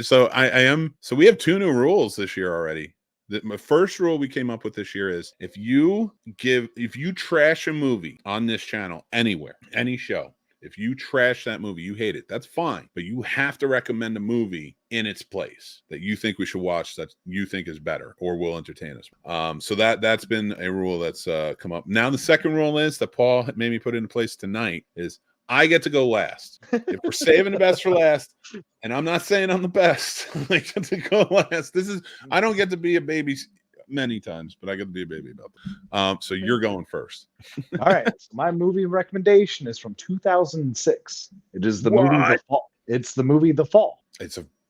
So I am. So we have 2 new rules this year already. My first rule we came up with this year is if you trash a movie on this channel anywhere, any show, if you trash that movie, you hate it, that's fine. But you have to recommend a movie in its place that you think we should watch, that you think is better or will entertain us. So that's been a rule that's come up. Now the second rule is that Paul made me put into place tonight is I get to go last. If we're saving the best for last, and I'm not saying I'm the best, I get to go last. I don't get to be a baby many times, but I get to be a baby about. So you're going first. All right. So my movie recommendation is from 2006. It is the movie The Fall. It's the movie The Fall.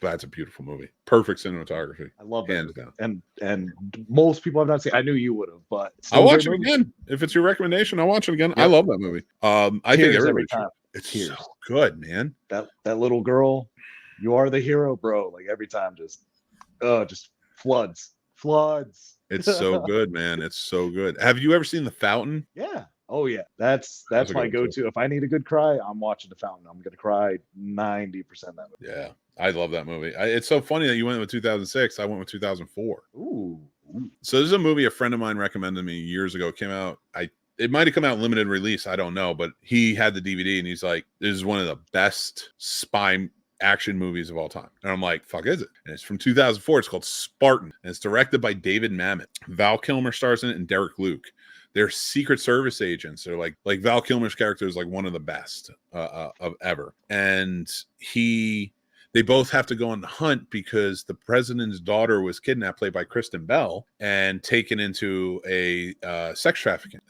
That's a beautiful movie. Perfect cinematography. I love that. Hands down. And most people have not seen. I knew you would have, but I'll watch it again. If it's your recommendation, I'll watch it again. Yep. I love that movie. I think every time. It's so good, man. That little girl, you are the hero, bro. Like every time, just floods. It's so good, man. It's so good. Have you ever seen The Fountain? Yeah. Oh yeah. That's my go-to. If I need a good cry, I'm watching The Fountain. I'm gonna cry 90% of that movie. Yeah, I love that movie. It's so funny that you went with 2006. I went with 2004. Ooh. So this is a movie a friend of mine recommended me years ago. It came out. It might have come out limited release. I don't know, but he had the DVD and he's like, "This is one of the best spy action movies of all time." And I'm like, "Fuck is it?" And it's from 2004. It's called Spartan, and it's directed by David Mamet. Val Kilmer stars in it, and Derek Luke. They're Secret Service agents. They're like Val Kilmer's character is like one of the best of ever. And they both have to go on the hunt because the president's daughter was kidnapped, played by Kristen Bell, and taken into a sex trafficking.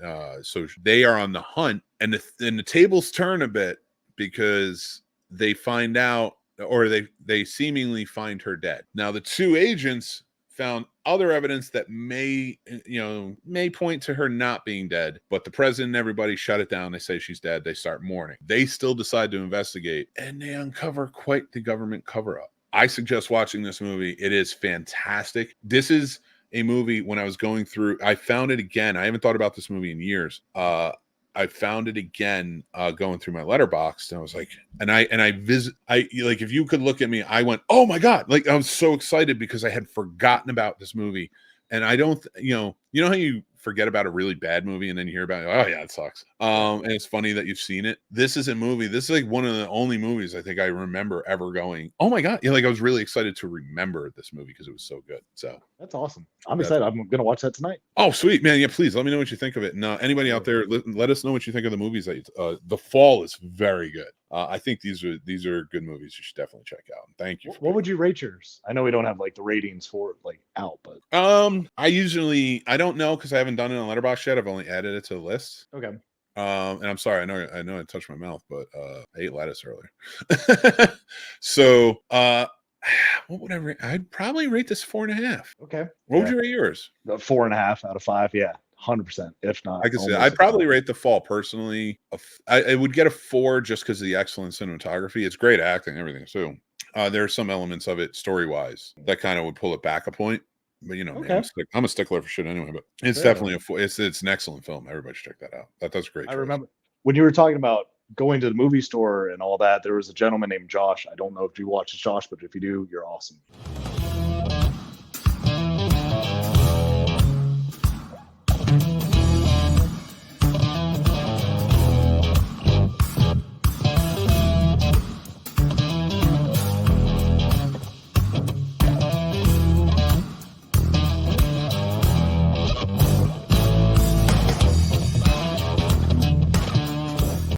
So they are on the hunt, and the tables turn a bit because they find out, or they seemingly find her dead. Now the 2 agents found other evidence that may point to her not being dead, but the president and everybody shut it down. They say she's dead. They start mourning. They still decide to investigate, and they uncover quite the government cover-up. I suggest watching this movie. It is fantastic. This is a movie, when I was going through, I found it again. I haven't thought about this movie in years. I found it again going through my letterbox, and I was like, if you could look at me, I went, oh my God. Like I was so excited because I had forgotten about this movie. And I don't, you know how you forget about a really bad movie and then you hear about it, oh yeah, it sucks. And it's funny that you've seen it. This is a movie. This is like one of the only movies I think I remember ever going, oh my God. Like I was really excited to remember this movie because it was so good. So that's awesome. I'm excited. I'm going to watch that tonight. Oh, sweet, man. Yeah, please let me know what you think of it. And anybody out there, let us know what you think of the movies. The Fall is very good. I think these are good movies you should definitely check out. Thank you. What would you rate yours? I know we don't have like the ratings for like out, but I don't know because I haven't done it on Letterboxd yet. I've only added it to the list. Okay. And I'm sorry, I know I touched my mouth, but I ate lettuce earlier. So what would I rate? I'd probably rate this 4.5. Okay. What would you rate yours? 4.5 out of 5. Yeah. 100%. If not, I could say I'd probably rate The Fall personally. I would get a 4 just because of the excellent cinematography. It's great acting, everything too. There are some elements of it story wise that kind of would pull it back a point. But man, I'm a stickler for shit anyway. But it's definitely it's an excellent film. Everybody should check that out. That's great. I remember when you were talking about going to the movie store and all that. There was a gentleman named Josh. I don't know if you watch Josh, but if you do, you're awesome.